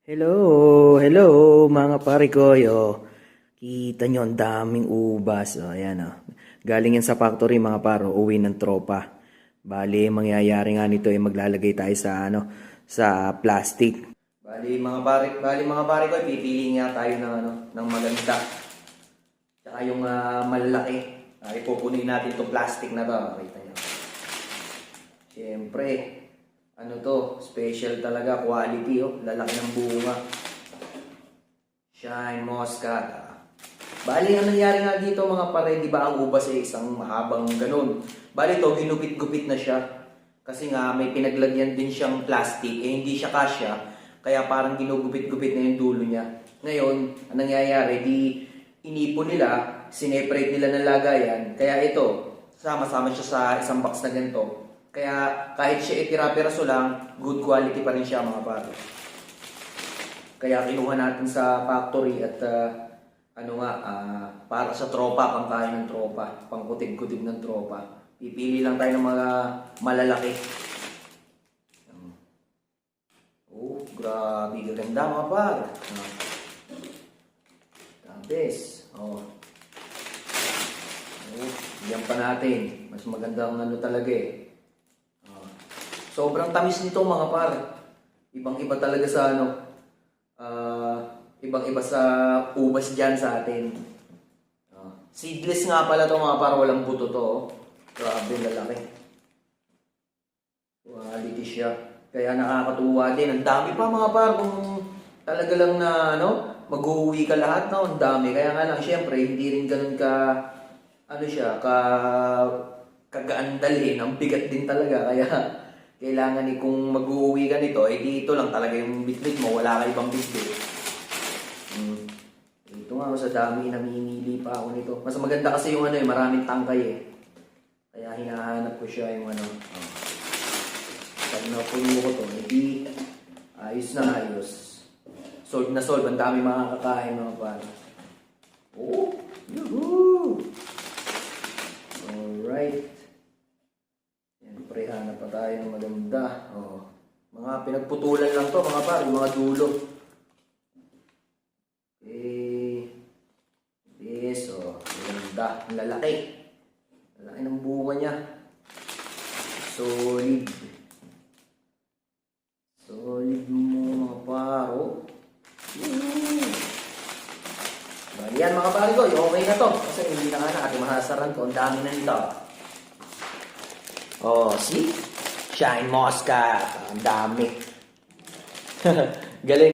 Hello, hello mga pare ko. Kita nyo ang daming ubas. Ayan. Galing yan sa factory mga paro, uwi ng tropa. Bali, mangyayari nga nito ay maglalagay tayo sa plastic. Bali mga pare ko, pipili nga tayo ng maganda. Tsaka yung malalaki. Ipupunin natin itong plastic na to. Kita nyo. Siyempre, special talaga, quality, lalaki ng bunga. Shine Muscat. Bali, ang nangyari nga dito mga pare, di ba ang ubas ay isang mahabang ganun. Bali to, ginupit-gupit na siya. Kasi nga, may pinaglagyan din siyang plastic, hindi siya kasya. Kaya parang ginugupit-gupit na yung dulo niya. Ngayon, ang nangyayari, di inipon nila, sineparate nila ng lagayan. Kaya ito, sama-sama siya sa isang box na ganito. Kaya kahit siya itira-piraso lang, good quality pa rin siya mga pare. Kaya kinuha natin sa factory at para sa tropa, pangkain ng tropa, pangkutig-kutig ng tropa. Pipili lang tayo ng mga malalaki. Oh, grabe, ganda mga pare. Tapos, yan pa natin. Mas magandang talaga eh. Sobrang tamis nito mga par. Ibang-iba talaga sa ibang-iba sa ubas dyan sa atin. Seedless nga pala to mga par, walang buto to. Grabe, lalaki. Quality siya. Kaya nakakatuwa din. Ang dami pa mga par kung talaga lang na mag-uwi ka lahat na, ang dami. Kaya nga lang, syempre, hindi rin ganun kagaan dalhin. Ang bigat din talaga. Kaya kailangan kung mag-uwi ka nito, dito lang talaga yung bitbit mo, wala ka ibang bitbit. Ito nga, sa dami, namimili pa ako nito. Mas maganda kasi yung maraming tangkay eh. Kaya hinahanap ko siya yung Pag napuno ko to, ayos na ayos. Solve na solve, ang dami makakakain mga pare. Oh, yuhuu! Alright. Siyempre, hanap pa tayo ng maganda. Mga pinagputulan lang to mga pare, mga dulo. Okay. Yes, maganda. Ang lalaki. Lalaki ng bunga niya. Solid. Solid mo mga paro. Yan mga pare ko, okay na to. Kasi hindi na natin mahasaran to. Ang dami na nito. See? Shine Muscat. Ang dami. Galing.